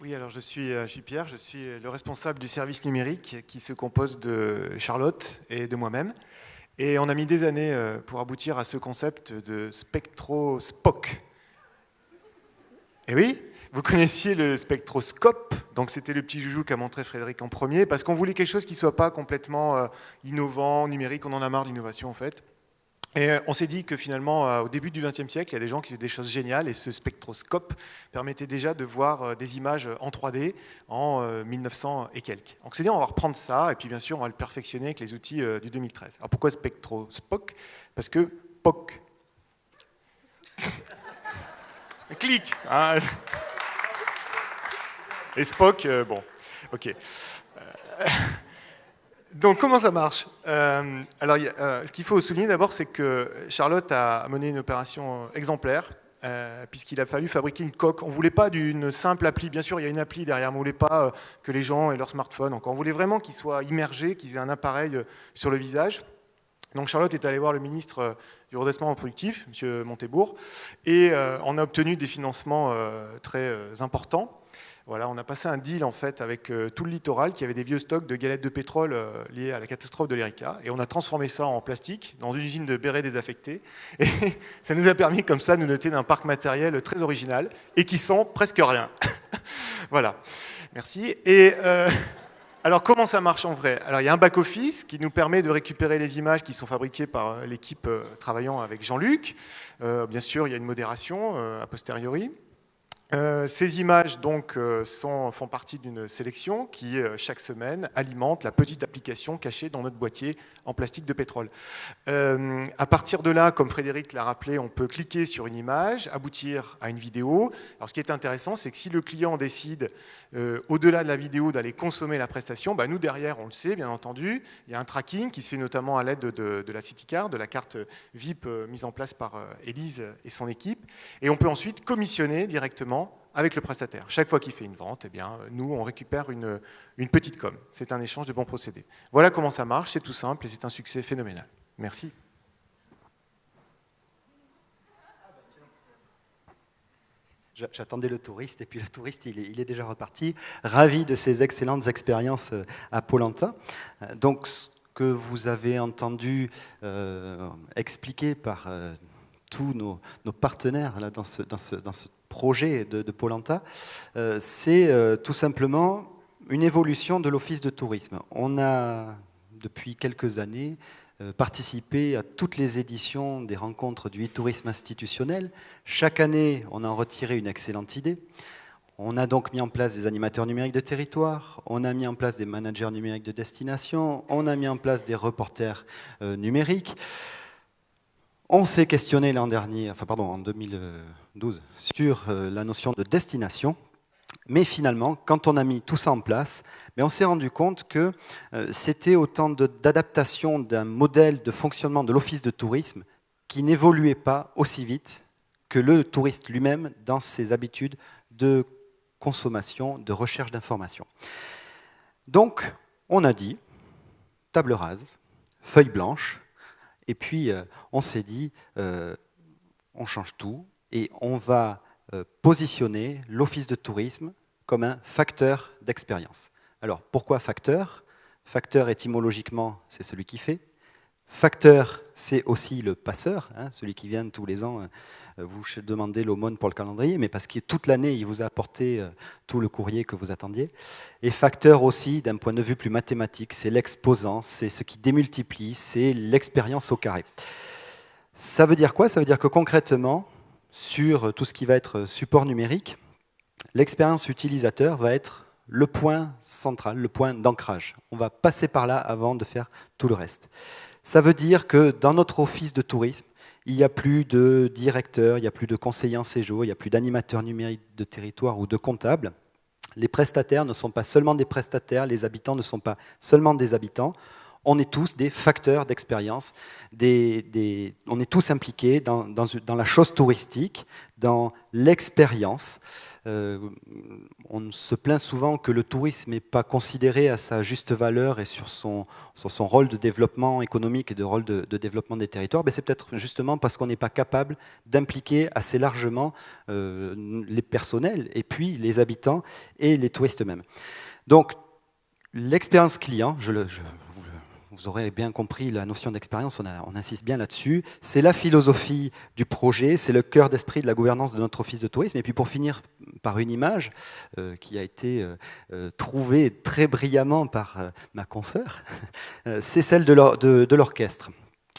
Oui, alors je suis Pierre, je suis le responsable du service numérique qui se compose de Charlotte et de moi-même. Et on a mis des années pour aboutir à ce concept de spectrospoc. Et oui, vous connaissiez le spectroscope, donc c'était le petit joujou qu'a montré Frédéric en premier, parce qu'on voulait quelque chose qui ne soit pas complètement innovant, numérique, on en a marre de l'innovation en fait. Et on s'est dit que finalement, au début du XXe siècle, il y a des gens qui faisaient des choses géniales et ce spectroscope permettait déjà de voir des images en 3D en 1900 et quelques. Donc on s'est dit, on va reprendre ça et puis bien sûr, on va le perfectionner avec les outils du 2013. Alors pourquoi spectrospoc? Parce que POC. Clic hein. Et Spock, bon, ok. Donc, comment ça marche? Alors, ce qu'il faut souligner d'abord, c'est que Charlotte a mené une opération exemplaire, puisqu'il a fallu fabriquer une coque. On ne voulait pas d'une simple appli. Bien sûr, il y a une appli derrière, mais on ne voulait pas que les gens aient leur smartphone. Donc, on voulait vraiment qu'ils soient immergés, qu'ils aient un appareil sur le visage. Donc, Charlotte est allée voir le ministre du redressement productif, M. Montebourg, et on a obtenu des financements très importants. Voilà, on a passé un deal en fait avec tout le littoral qui avait des vieux stocks de galettes de pétrole liés à la catastrophe de l'Erika et on a transformé ça en plastique dans une usine de bérets désaffectés et ça nous a permis comme ça de nous doter d'un parc matériel très original et qui sent presque rien. Voilà, merci. Et alors comment ça marche en vrai? Alors il y a un back-office qui nous permet de récupérer les images qui sont fabriquées par l'équipe travaillant avec Jean-Luc. Bien sûr, il y a une modération a posteriori. Ces images donc, font partie d'une sélection qui, chaque semaine, alimente la petite application cachée dans notre boîtier en plastique de pétrole. À partir de là, comme Frédéric l'a rappelé, on peut cliquer sur une image, aboutir à une vidéo. Alors, ce qui est intéressant, c'est que si le client décide, au-delà de la vidéo, d'aller consommer la prestation, nous, derrière, on le sait, bien entendu, il y a un tracking qui se fait notamment à l'aide de la CityCard, de la carte VIP mise en place par Élise et son équipe. Et on peut ensuite commissionner directement avec le prestataire. Chaque fois qu'il fait une vente, eh bien, nous, on récupère une petite com. C'est un échange de bons procédés. Voilà comment ça marche, c'est tout simple et c'est un succès phénoménal. Merci. J'attendais le touriste et puis le touriste, il est déjà reparti. Ravi de ces excellentes expériences à Pôle Emploi. Donc, ce que vous avez entendu expliquer par tous nos partenaires là, dans ce projet de Pôle Emploi, c'est tout simplement une évolution de l'Office de tourisme. On a, depuis quelques années, participé à toutes les éditions des rencontres du e-tourisme institutionnel. Chaque année, on en retirait une excellente idée. On a donc mis en place des animateurs numériques de territoire, on a mis en place des managers numériques de destination, on a mis en place des reporters numériques. On s'est questionné l'an dernier, en 2012, sur la notion de destination. Mais finalement, quand on a mis tout ça en place, on s'est rendu compte que c'était autant d'adaptation d'un modèle de fonctionnement de l'office de tourisme qui n'évoluait pas aussi vite que le touriste lui-même dans ses habitudes de consommation, de recherche d'informations. Donc, on a dit, table rase, feuille blanche, et puis on s'est dit, on change tout, et on va positionner l'office de tourisme comme un facteur d'expérience. Alors, pourquoi facteur? Facteur, étymologiquement, c'est celui qui fait. Facteur, c'est aussi le passeur, celui qui vient tous les ans vous demander l'aumône pour le calendrier, mais parce que toute l'année, il vous a apporté tout le courrier que vous attendiez. Et facteur aussi, d'un point de vue plus mathématique, c'est l'exposant, c'est ce qui démultiplie, c'est l'expérience au carré. Ça veut dire quoi? Ça veut dire que concrètement, sur tout ce qui va être support numérique, l'expérience utilisateur va être le point central, le point d'ancrage. On va passer par là avant de faire tout le reste. Ça veut dire que dans notre office de tourisme, il n'y a plus de directeur, il n'y a plus de conseiller en séjour, il n'y a plus d'animateur numérique de territoire ou de comptable. Les prestataires ne sont pas seulement des prestataires, les habitants ne sont pas seulement des habitants. On est tous des facteurs d'expérience, on est tous impliqués dans la chose touristique, dans l'expérience. On se plaint souvent que le tourisme n'est pas considéré à sa juste valeur et sur son rôle de développement économique et de rôle de développement des territoires. C'est peut-être justement parce qu'on n'est pas capable d'impliquer assez largement les personnels et puis les habitants et les touristes eux-mêmes. Donc l'expérience client, vous aurez bien compris la notion d'expérience, on insiste bien là-dessus. C'est la philosophie du projet, c'est le cœur d'esprit de la gouvernance de notre office de tourisme. Et puis pour finir par une image qui a été trouvée très brillamment par ma consoeur, c'est celle de l'orchestre.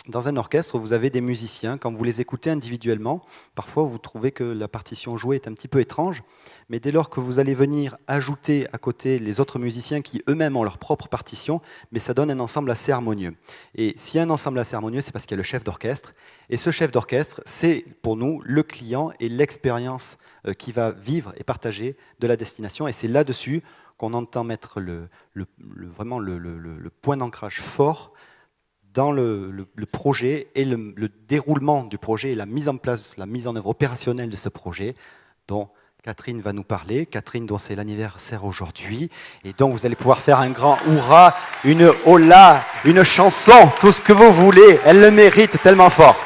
Dans un orchestre, vous avez des musiciens. Quand vous les écoutez individuellement, parfois vous trouvez que la partition jouée est un petit peu étrange, mais dès lors que vous allez venir ajouter à côté les autres musiciens qui eux-mêmes ont leur propre partition, mais ça donne un ensemble assez harmonieux. Et s'il y a un ensemble assez harmonieux, c'est parce qu'il y a le chef d'orchestre. Et ce chef d'orchestre, c'est pour nous le client et l'expérience qui va vivre et partager de la destination. Et c'est là-dessus qu'on entend mettre vraiment le point d'ancrage fort dans le projet et le déroulement du projet et la mise en place, la mise en œuvre opérationnelle de ce projet dont Catherine va nous parler, Catherine dont c'est l'anniversaire aujourd'hui, et donc vous allez pouvoir faire un grand hurrah, une hola, une chanson, tout ce que vous voulez, elle le mérite tellement fort.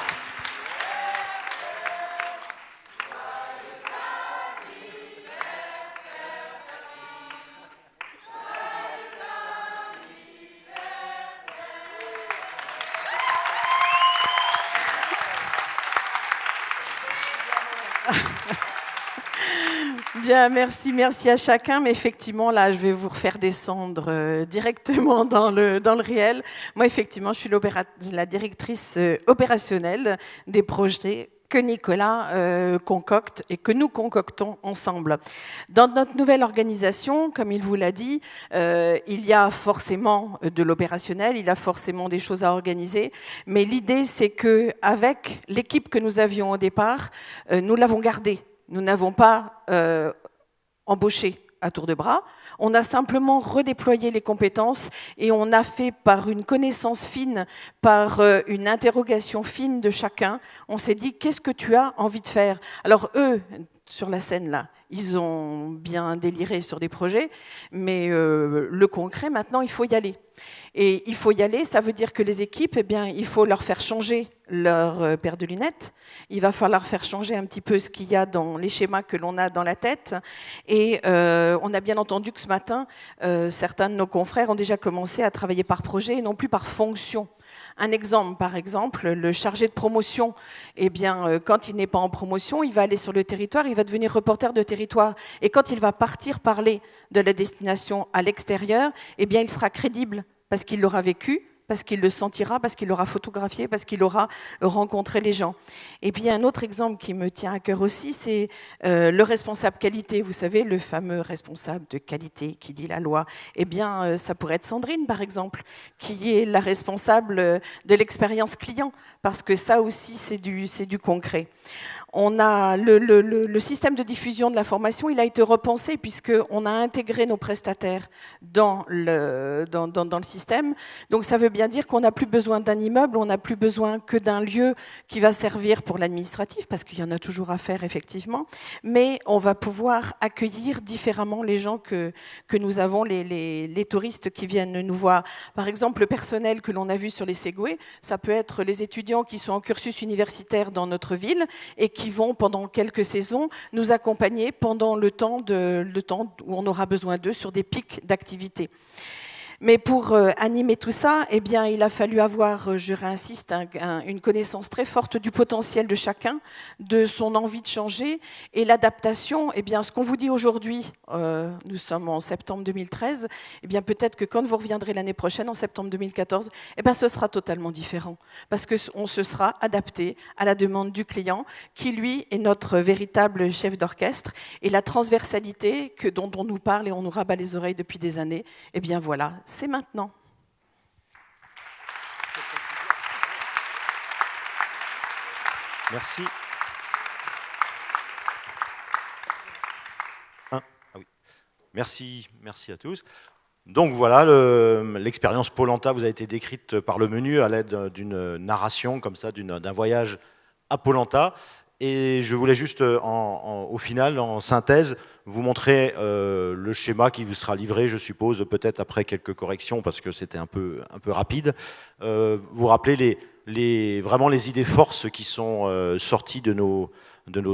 Bien, merci à chacun. Mais effectivement, là, je vais vous refaire descendre directement dans le réel. Moi, effectivement, je suis la directrice opérationnelle des projets que Nicolas concocte et que nous concoctons ensemble. Dans notre nouvelle organisation, comme il vous l'a dit, il y a forcément de l'opérationnel, il y a forcément des choses à organiser, mais l'idée, c'est qu'avec l'équipe que nous avions au départ, nous l'avons gardée. Nous n'avons pas embauché à tour de bras, on a simplement redéployé les compétences et on a fait par une connaissance fine, par une interrogation fine de chacun, on s'est dit qu'est-ce que tu as envie de faire? Alors eux, sur la scène là, ils ont bien déliré sur des projets, mais le concret maintenant, il faut y aller. Et il faut y aller, ça veut dire que les équipes, eh bien, il faut leur faire changer leur paire de lunettes, il va falloir faire changer un petit peu ce qu'il y a dans les schémas que l'on a dans la tête. Et on a bien entendu que ce matin, certains de nos confrères ont déjà commencé à travailler par projet et non plus par fonction. Un exemple, par exemple, le chargé de promotion, eh bien, quand il n'est pas en promotion, il va aller sur le territoire, il va devenir reporter de territoire. Et quand il va partir parler de la destination à l'extérieur, eh bien, il sera crédible parce qu'il l'aura vécu, parce qu'il le sentira, parce qu'il l'aura photographié, parce qu'il aura rencontré les gens. Et puis un autre exemple qui me tient à cœur aussi, c'est le responsable qualité. Vous savez, le fameux responsable de qualité qui dit la loi. Eh bien, ça pourrait être Sandrine, par exemple, qui est la responsable de l'expérience client, parce que ça aussi, c'est du concret. On a le système de diffusion de l'information, il a été repensé puisqu'on a intégré nos prestataires dans le système. Donc ça veut bien dire qu'on n'a plus besoin d'un immeuble, on n'a plus besoin que d'un lieu qui va servir pour l'administratif, parce qu'il y en a toujours à faire effectivement, mais on va pouvoir accueillir différemment les gens que nous avons, les touristes qui viennent nous voir. Par exemple, le personnel que l'on a vu sur les Segway, ça peut être les étudiants qui sont en cursus universitaire dans notre ville et qui vont pendant quelques saisons nous accompagner pendant le temps où on aura besoin d'eux sur des pics d'activité. Mais pour animer tout ça, eh bien, il a fallu avoir, je réinsiste, une connaissance très forte du potentiel de chacun, de son envie de changer et l'adaptation. Eh bien, ce qu'on vous dit aujourd'hui, nous sommes en septembre 2013, eh bien, peut-être que quand vous reviendrez l'année prochaine, en septembre 2014, eh bien, ce sera totalement différent parce qu'on se sera adapté à la demande du client qui, lui, est notre véritable chef d'orchestre. Et la transversalité dont on nous parle et on nous rabat les oreilles depuis des années, eh bien, voilà. C'est maintenant. Merci. Merci à tous. Donc voilà, l'expérience Pôle Emploi vous a été décrite par le menu à l'aide d'une narration comme ça, d'un voyage à Pôle Emploi. Et je voulais juste, au final, en synthèse, vous montrer le schéma qui vous sera livré, je suppose, peut-être après quelques corrections, parce que c'était un peu rapide. Vous rappelez vraiment les idées forces qui sont sorties de nos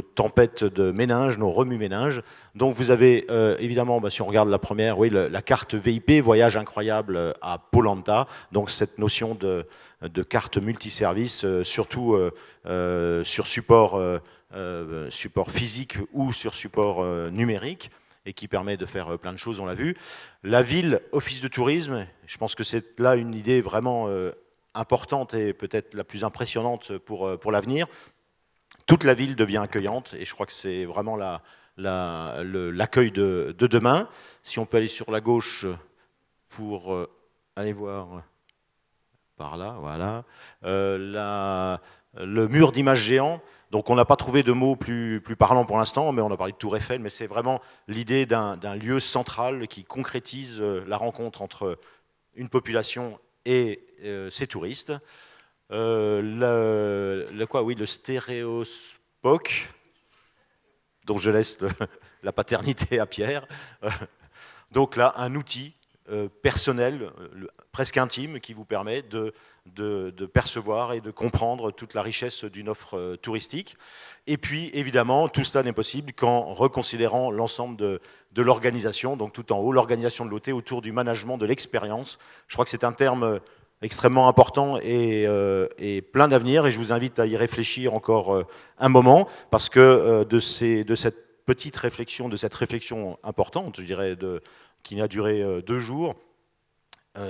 tempêtes de méninges, nos remue-méninges. Donc vous avez évidemment, si on regarde la première, oui, la carte VIP, voyage incroyable à Pôle Emploi. Donc cette notion de carte multiservice, surtout sur support physique ou sur support numérique, et qui permet de faire plein de choses, on l'a vu. La ville, office de tourisme, je pense que c'est là une idée vraiment importante et peut-être la plus impressionnante pour l'avenir. Toute la ville devient accueillante, et je crois que c'est vraiment l'accueil de demain. Si on peut aller sur la gauche pour aller voir par là, voilà. Le mur d'images géant. Donc on n'a pas trouvé de mots plus parlants pour l'instant, mais on a parlé de Tour Eiffel, mais c'est vraiment l'idée d'un lieu central qui concrétise la rencontre entre une population et ses touristes. Le stéréospoc, dont je laisse la paternité à Pierre. Donc là, un outil personnel, presque intime, qui vous permet de percevoir et de comprendre toute la richesse d'une offre touristique. Et puis, évidemment, tout cela n'est possible qu'en reconsidérant l'ensemble de l'organisation, donc tout en haut, l'organisation de l'OT autour du management de l'expérience. Je crois que c'est un terme extrêmement important et plein d'avenir, et je vous invite à y réfléchir encore un moment, parce que de cette petite réflexion, de cette réflexion importante, je dirais, qui a duré 2 jours,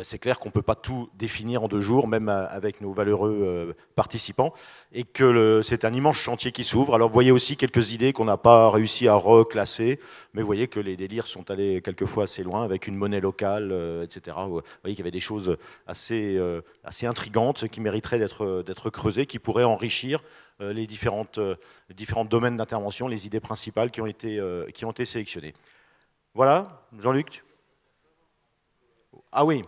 c'est clair qu'on ne peut pas tout définir en 2 jours, même avec nos valeureux participants, et que c'est un immense chantier qui s'ouvre. Alors vous voyez aussi quelques idées qu'on n'a pas réussi à reclasser, mais vous voyez que les délires sont allés quelquefois assez loin, avec une monnaie locale, etc. Vous voyez qu'il y avait des choses assez intrigantes qui mériteraient d'être creusées, qui pourraient enrichir les différents domaines d'intervention, les idées principales qui ont été sélectionnées. Voilà, Jean-Luc ? Ah oui,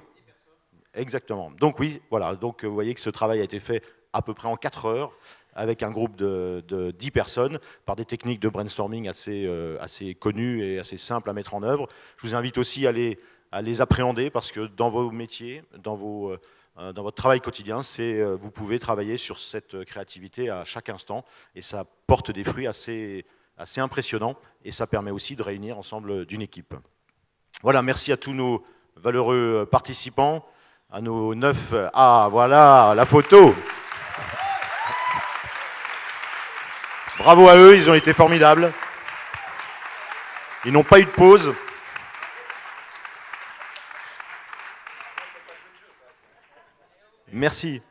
exactement. Donc oui, voilà. Donc vous voyez que ce travail a été fait à peu près en 4 heures avec un groupe de 10 personnes par des techniques de brainstorming assez connues et assez simples à mettre en œuvre. Je vous invite aussi à les appréhender, parce que dans vos métiers, dans votre travail quotidien, vous pouvez travailler sur cette créativité à chaque instant, et ça porte des fruits assez impressionnants, et ça permet aussi de réunir ensemble d'une équipe. Voilà, merci à tous nos valeureux participants, à nos 9... Ah, voilà, la photo. Bravo à eux, ils ont été formidables. Ils n'ont pas eu de pause. Merci.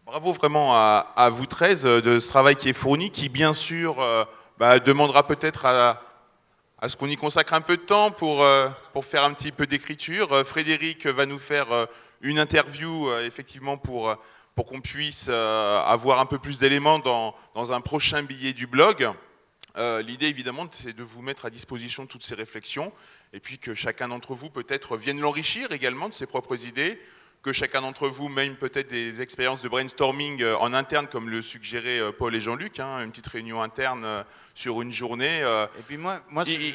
Bravo vraiment à vous 13 de ce travail qui est fourni, qui bien sûr demandera peut-être à ce qu'on y consacre un peu de temps pour faire un petit peu d'écriture. Frédéric va nous faire une interview effectivement pour pour qu'on puisse avoir un peu plus d'éléments dans un prochain billet du blog. L'idée, évidemment, c'est de vous mettre à disposition toutes ces réflexions, et puis que chacun d'entre vous, peut-être, vienne l'enrichir également de ses propres idées, que chacun d'entre vous mène peut-être des expériences de brainstorming en interne, comme le suggéraient Paul et Jean-Luc, une petite réunion interne sur une journée. Et puis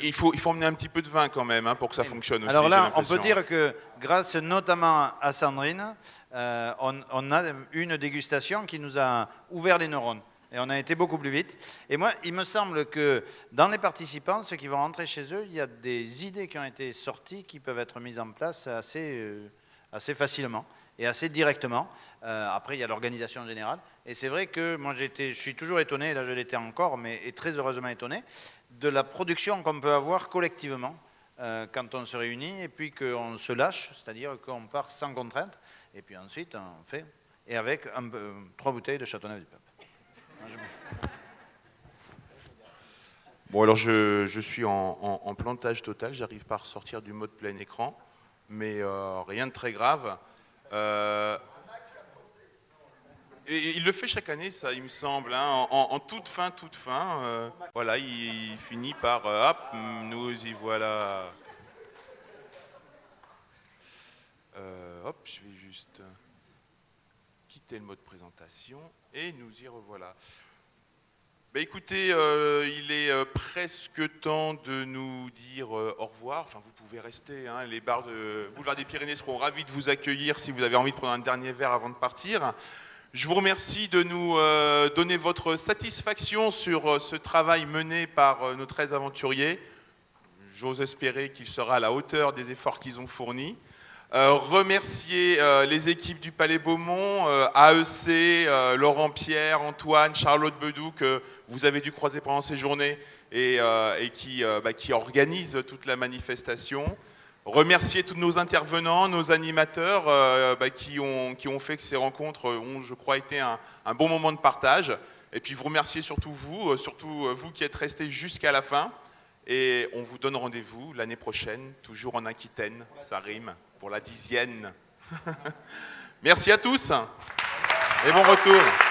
il faut emmener un petit peu de vin quand même pour que ça fonctionne aussi. Alors là, on peut dire que grâce notamment à Sandrine, on a une dégustation qui nous a ouvert les neurones. Et on a été beaucoup plus vite. Et moi, il me semble que dans les participants, ceux qui vont rentrer chez eux, il y a des idées qui ont été sorties qui peuvent être mises en place assez facilement et assez directement. Après, il y a l'organisation générale. Et c'est vrai que moi, je suis toujours étonné, là je l'étais encore, et très heureusement étonné, de la production qu'on peut avoir collectivement quand on se réunit et puis qu'on se lâche, c'est-à-dire qu'on part sans contrainte. Et puis ensuite, on fait, et avec 3 bouteilles de Châteauneuf-du-Pape. Bon, alors je suis en plantage total, j'arrive pas à ressortir du mode plein écran, mais rien de très grave. Et il le fait chaque année, ça, il me semble, en toute fin. Voilà, il finit par hop, nous y voilà. Hop, je vais juste quitter le mode présentation et nous y revoilà. Bah écoutez, il est presque temps de nous dire au revoir. Enfin, vous pouvez rester. Les bars de Boulevard des Pyrénées seront ravis de vous accueillir si vous avez envie de prendre un dernier verre avant de partir. Je vous remercie de nous donner votre satisfaction sur ce travail mené par nos 13 aventuriers. J'ose espérer qu'il sera à la hauteur des efforts qu'ils ont fournis. Remercier les équipes du Palais Beaumont, AEC, Laurent Pierre, Antoine, Charlotte Bedou, que vous avez dû croiser pendant ces journées et qui organisent toute la manifestation. Remercier tous nos intervenants, nos animateurs qui ont fait que ces rencontres ont, je crois, été un bon moment de partage. Et puis vous remercier surtout vous qui êtes restés jusqu'à la fin. Et on vous donne rendez-vous l'année prochaine, toujours en Aquitaine, ça rime, pour la 10e. Merci à tous et bon retour.